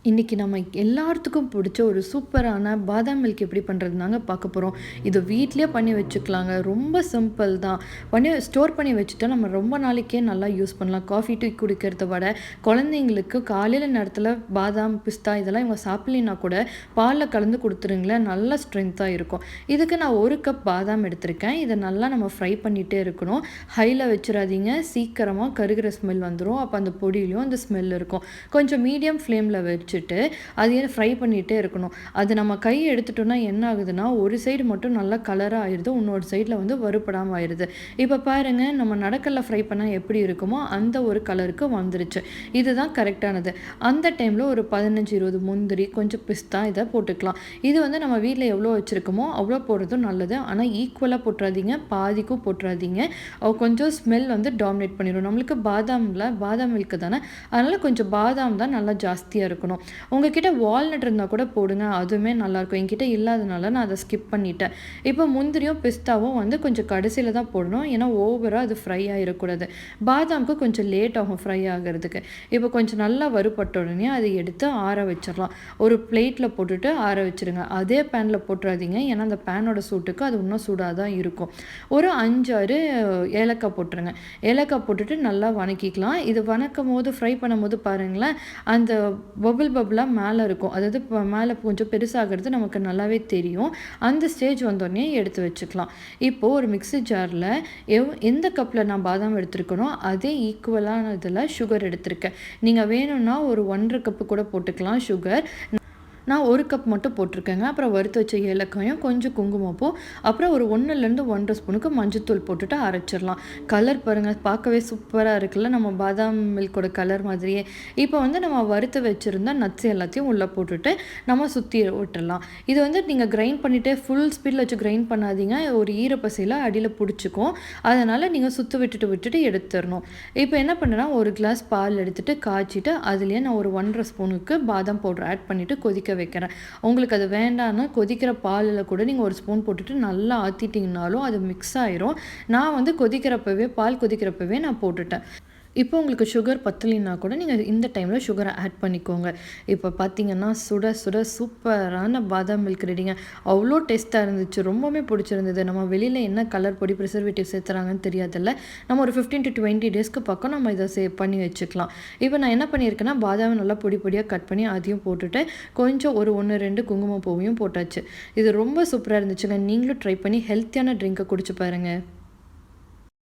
இன்றைக்கி நம்ம எல்லாத்துக்கும் பிடிச்ச ஒரு சூப்பரான பாதாம் மில்க் எப்படி பண்ணுறதுனாங்க பார்க்க போகிறோம். இது வீட்லேயே பண்ணி வச்சுக்கலாங்க. ரொம்ப சிம்பிள் தான். ஸ்டோர் பண்ணி வச்சுட்டா நம்ம ரொம்ப நாளைக்கே நல்லா யூஸ் பண்ணலாம். காஃபி டீ குடிக்கிறத விட குழந்தைங்களுக்கு காலையில் நேரத்தில் பாதாம் பிஸ்தா இதெல்லாம் இவங்க சாப்பிட்லினா கூட பாலில் கலந்து கொடுத்துருங்களேன், நல்லா ஸ்ட்ரென்த்தாக இருக்கும். இதுக்கு நான் 1 கப் பாதாம் எடுத்திருக்கேன். இதை நல்லா நம்ம ஃப்ரை பண்ணிகிட்டே இருக்கணும். ஹையில் வச்சிடாதீங்க, சீக்கிரமாக கருகிற ஸ்மெல் வந்துடும். அப்போ அந்த பொடியிலையும் அந்த ஸ்மெல் இருக்கும். கொஞ்சம் மீடியம் ஃப்ளேமில் வச்சுட்டு அதையே ஃப்ரை பண்ணிகிட்டே இருக்கணும். அது நம்ம கை எடுத்துட்டோம்னா என்ன ஆகுதுன்னா, ஒரு சைடு மட்டும் நல்லா கலராக ஆயிடுது, இன்னொரு சைடில் வந்து வறுபடாமல் ஆயிடுது. இப்போ பாருங்கள், நம்ம நடக்கல்ல ஃப்ரை பண்ணால் எப்படி இருக்குமோ அந்த ஒரு கலருக்கு வந்துருச்சு. இதுதான் கரெக்டானது. அந்த டைமில் ஒரு 15-20 முந்திரி, கொஞ்சம் பிஸ்தா இதை போட்டுக்கலாம். இது வந்து நம்ம வீட்டில் எவ்வளோ வச்சுருக்கோமோ அவ்வளோ போடுறதும் நல்லது. ஆனால் ஈக்குவலாக போட்டுறாதீங்க, பாதிக்கும் போட்டுறாதீங்க. கொஞ்சம் ஸ்மெல் வந்து டாமினேட் பண்ணிடும். நம்மளுக்கு பாதாம் மில்க் தானே, அதனால் கொஞ்சம் பாதாம் தான் நல்லா ஜாஸ்தியாக இருக்கணும். உங்ககிட்ட வால்நட் இருந்தால் கூட போடுங்க, அதுவுமே நல்லாயிருக்கும். என்கிட்ட இல்லாதனால நான் அதை ஸ்கிப் பண்ணிட்டேன். இப்போ முந்திரியும் பிஸ்தாவும் வந்து கொஞ்சம் கடைசியில் தான் போடணும், ஏன்னா ஓவராக அது ஃப்ரை ஆகிடக்கூடாது. பாதாமுக்கு கொஞ்சம் லேட் ஆகும் ஃப்ரை ஆகிறதுக்கு. இப்போ கொஞ்சம் நல்லா வறுபட்ட உடனே அதை எடுத்து ஆற வச்சிடலாம். ஒரு பிளேட்டில் போட்டுட்டு ஆற வச்சுருங்க. அதே பேனில் போட்டுறாதீங்க, ஏன்னா அந்த பேனோட சூட்டுக்கு அது இன்னும் சூடாக தான் இருக்கும். ஒரு 5-6 ஏலக்காய் போட்டுருங்க. ஏலக்காய் போட்டுட்டு நல்லா வணக்கிக்கலாம். இது வணக்கும் போது ஃப்ரை பண்ணும்போது பாருங்களேன், அந்த பபுளாக மேலே இருக்கும். அதாவது இப்போ மேலே கொஞ்சம் பெருசாகிறது நமக்கு நல்லாவே தெரியும். அந்த ஸ்டேஜ் வந்தோடனே எடுத்து வச்சுக்கலாம். இப்போது ஒரு மிக்ஸி ஜாரில் எந்த கப்பில் நான் பாதாம் எடுத்துருக்கனோ அதே ஈக்குவலான இதில் சுகர் எடுத்திருக்கேன். நீங்கள் வேணும்னா ஒரு 1.5 கப்பு கூட போட்டுக்கலாம் சுகர். நான் 1 கப் மட்டும் போட்டிருக்கேங்க. அப்புறம் வறுத்து வச்ச ஏலக்காயும், கொஞ்சம் குங்குமப்பூ, அப்புறம் ஒரு 1லேருந்து 1.5 ஸ்பூனுக்கு மஞ்சத்தூள் போட்டுட்டு அரைச்சிடலாம். கலர் பாருங்கள், பார்க்கவே சூப்பராக இருக்குல்ல, நம்ம பாதாம் மில்கோட கலர் மாதிரியே. இப்போ வந்து நம்ம வறுத்து வச்சுருந்தா நட்ஸ் எல்லாத்தையும் உள்ளே போட்டுட்டு நம்ம சுற்றி விட்டுடலாம். இது வந்து நீங்கள் கிரைண்ட் பண்ணிவிட்டு ஃபுல் ஸ்பீடில் வச்சு கிரைண்ட் பண்ணாதீங்க, ஒரு ஈரப்பசையில் அடியில் பிடிச்சிக்கும். அதனால் நீங்கள் சுற்றி விட்டுட்டு எடுத்துடணும். இப்போ என்ன பண்ணுறேன்னா, ஒரு கிளாஸ் பால் எடுத்துகிட்டு காய்ச்சிட்டு அதுலேயே நான் ஒரு 1.5 ஸ்பூனுக்கு பாதாம் பவுடர் ஆட் பண்ணிவிட்டு கொதிக்க வைக்கிறேன். உங்களுக்கு அது வேண்டாம்னா கொதிக்கிற பாலில் கூட நீங்கள் 1 ஸ்பூன் போட்டுட்டு நல்லா ஆற்றிட்டிங்கனாலும் அது மிக்ஸ் ஆயிரும். நான் வந்து பால் கொதிக்கிறப்பவே நான் போட்டுட்டேன். இப்போ உங்களுக்கு சுகர் பத்தலைன்னா கூட நீங்கள் இந்த டைமில் சுகரை ஆட் பண்ணிக்கோங்க. இப்போ பார்த்தீங்கன்னா சுட சுட சூப்பரான பாதாம் மில்க் ரெடிங்க. அவ்வளோ டேஸ்ட்டாக இருந்துச்சு, ரொம்பவே பிடிச்சிருந்தது. நம்ம வெளியில் என்ன கலர் பொடி ப்ரிசர்வேட்டிவ் சேர்த்துறாங்கன்னு தெரியாதில்ல. நம்ம ஒரு 15 to 20 டேஸ்க்கு பக்கம் நம்ம இதை பண்ணி வச்சுக்கலாம். இப்போ நான் என்ன பண்ணியிருக்கேன்னா, பாதாமை நல்லா பொடியாக கட் பண்ணி அதையும் போட்டுட்டு கொஞ்சம் ஒரு 1-2 குங்குமப்பூவையும் போட்டாச்சு. இது ரொம்ப சூப்பராக இருந்துச்சுங்க. நீங்களும் ட்ரை பண்ணி ஹெல்த்தியான ட்ரிங்கை குடிச்சு பாருங்கள்.